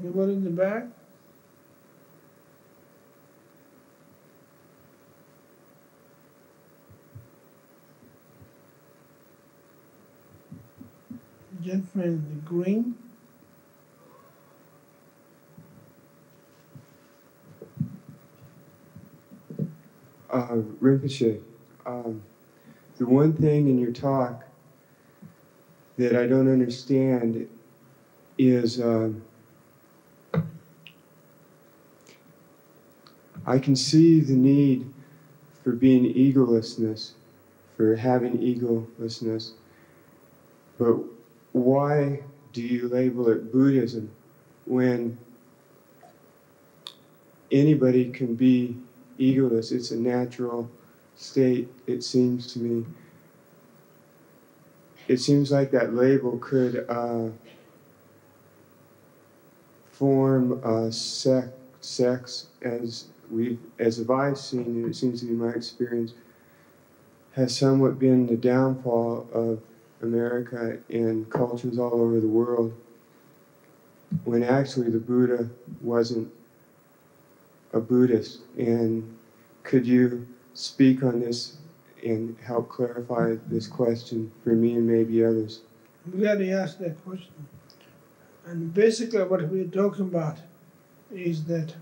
Anybody in the back? Gentleman in the green. Rinpoche, the one thing in your talk that I don't understand is I can see the need for being egolessness, for having egolessness, but why do you label it Buddhism when anybody can be egoless? It's a natural state, it seems to me. It seems like that label could form a sex as I've seen, and it seems to be my experience, has somewhat been the downfall of America and cultures all over the world, when actually the Buddha wasn't a Buddhist. And could you speak on this and help clarify this question for me and maybe others? I'm glad you asked that question. And basically what we're talking about is that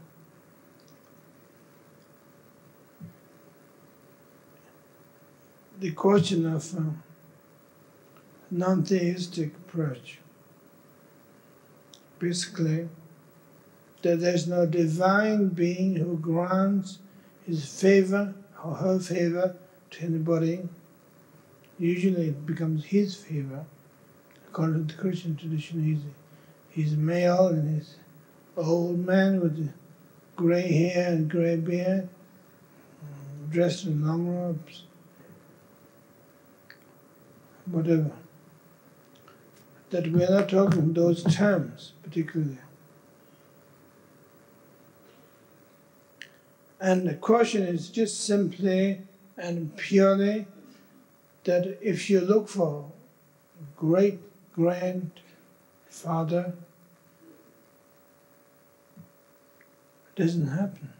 the question of non-theistic approach. Basically, that there's no divine being who grants his favor or her favor to anybody. Usually it becomes his favor. According to the Christian tradition, he's male and he's old man with gray hair and gray beard, dressed in long robes, whatever. That we're not talking in those terms particularly. And the question is just simply and purely that if you look for great-grandfather, it doesn't happen.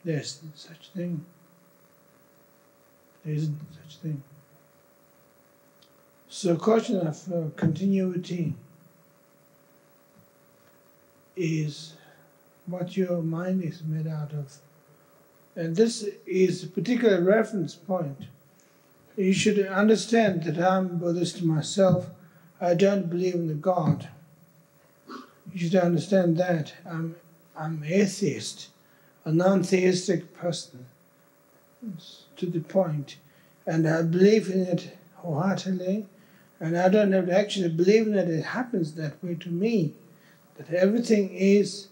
There's such thing. There isn't such thing. So a question of continuity is what your mind is made out of. And this is a particular reference point. You should understand that I'm Buddhist myself. I don't believe in the God. You should understand that. I'm atheist, a non-theistic person, to the point. And I believe in it wholeheartedly. And I don't have to actually believe in it. It happens that way to me, that everything is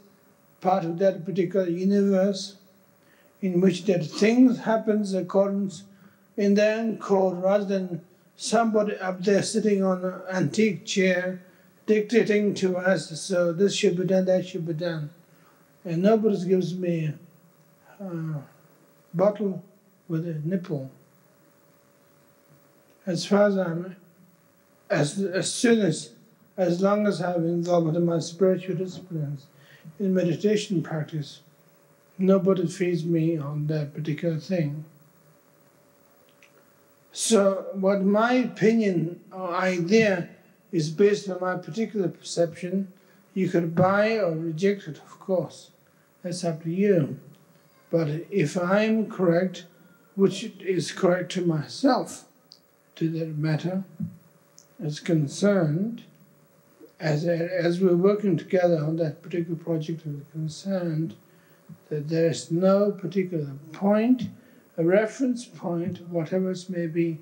part of that particular universe in which that things happens accordance in their own code, rather than somebody up there sitting on an antique chair dictating to us, so this should be done, that should be done. And nobody gives me a bottle with a nipple. As far as I'm, as long as I'm involved in my spiritual disciplines, in meditation practice, nobody feeds me on that particular thing. So what my opinion or idea is based on my particular perception. You could buy or reject it, of course. That's up to you. But if I'm correct, which is correct to myself, to that matter, is concerned, as we're working together on that particular project, is concerned, that there is no particular point, a reference point, whatever it may be,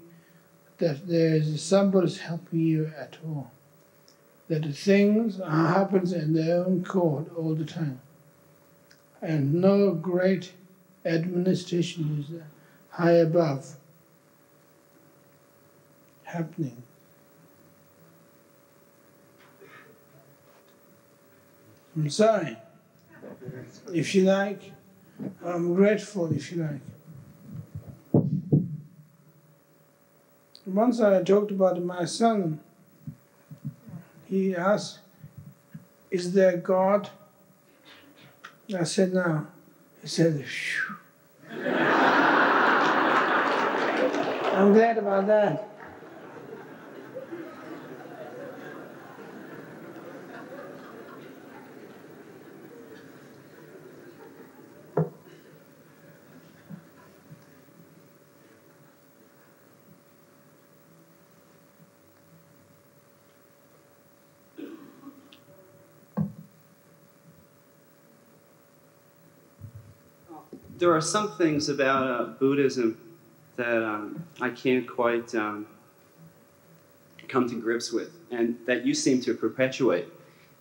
that there is somebody's helping you at all. That the things happens in their own court all the time. And no great administration is high above happening. I'm sorry, if you like. I'm grateful, if you like. Once I talked about my son. He asked, is there God? I said, no. He said, phew. I'm glad about that. There are some things about Buddhism that I can't quite come to grips with, and that you seem to perpetuate.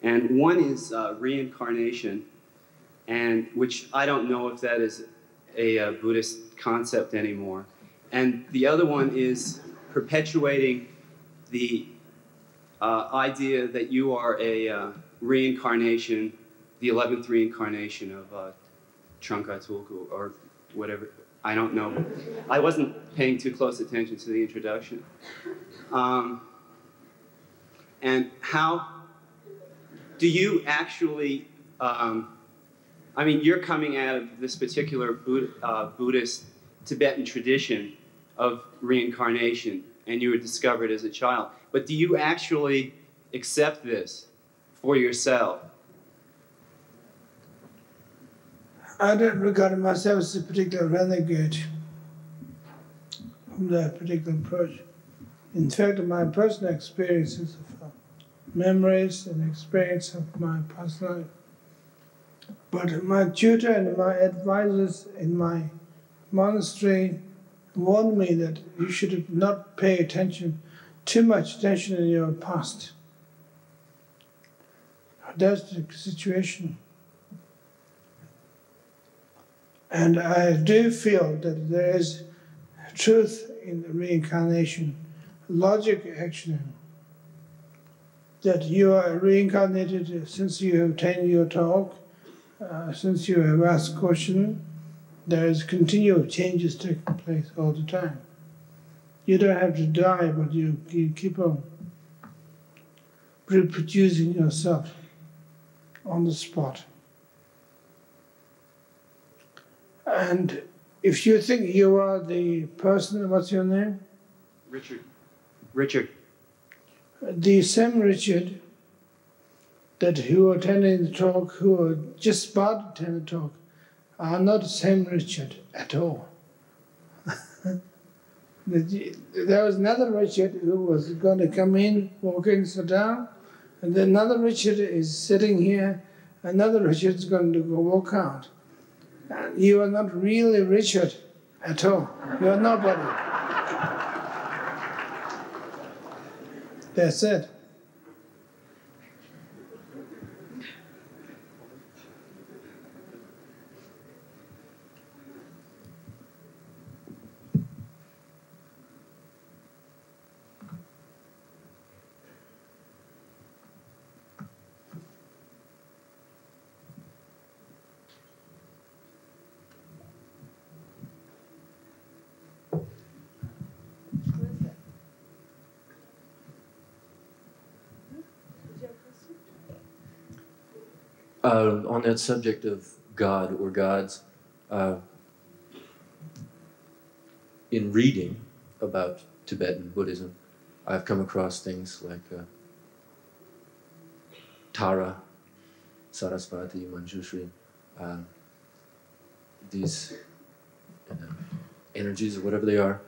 And one is reincarnation, and which I don't know if that is a Buddhist concept anymore. And the other one is perpetuating the idea that you are a reincarnation, the 11th reincarnation of Trungpa or whatever, I don't know. I wasn't paying too close attention to the introduction. And how do you actually, I mean, you're coming out of this particular Buddhist Tibetan tradition of reincarnation, and you were discovered as a child. But do you actually accept this for yourself? I don't regard myself as a particular renegade from that particular approach. In fact, my personal experiences of memories and experience of my past life. But my tutor and my advisors in my monastery warned me that you should not pay attention, too much attention in your past. That's the situation. And I do feel that there is truth in reincarnation, logic actually, that you are reincarnated since you have taken your talk, since you have asked questions. There is continual changes taking place all the time. You don't have to die, but you keep on reproducing yourself on the spot. And if you think you are the person, what's your name? Richard. Richard. The same Richard that who attended the talk, who are just about to attend the talk, are not the same Richard at all. There was another Richard who was going to come in, walk in, sit down, and then another Richard is sitting here, another Richard is going to go walk out. And you are not really Richard at all. You are nobody. That's it. On that subject of God or gods, in reading about Tibetan Buddhism, I've come across things like Tara, Sarasvati, Manjushri, these energies or whatever they are,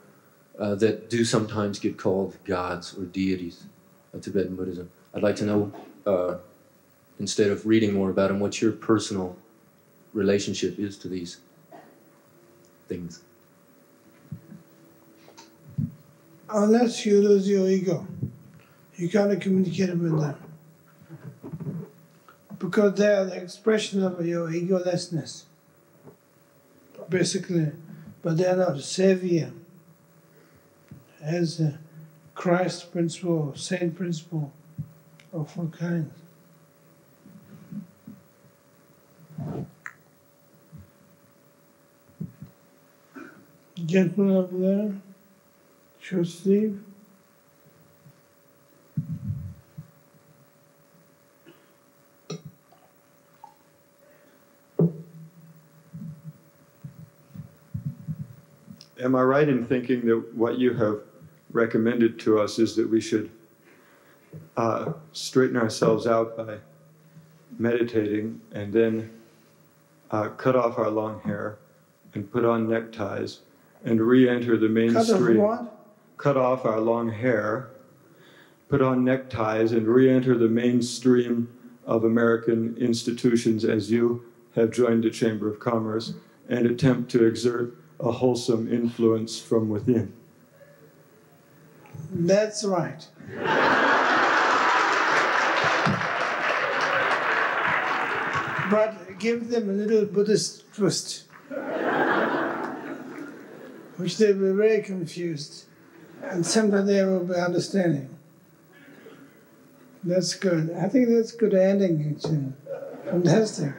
that do sometimes get called gods or deities of Tibetan Buddhism. I'd like to know, instead of reading more about them, what your personal relationship is to these things. Unless you lose your ego, you can't communicate with them. Because they are the expression of your egolessness, basically. But they are not a savior, as a Christ principle, saint principle of all kinds. Gentleman over there, short sleeve. am I right in thinking that what you have recommended to us is that we should straighten ourselves out by meditating and then cut off our long hair and put on neckties and re-enter the mainstream? Cut off our long hair, put on neckties, and re-enter the mainstream of American institutions as you have joined the Chamber of Commerce, and attempt to exert a wholesome influence from within. That's right. But give them a little Buddhist twist, which they were very confused, and sometime they will be understanding. That's good. I think that's good ending, actually. Fantastic.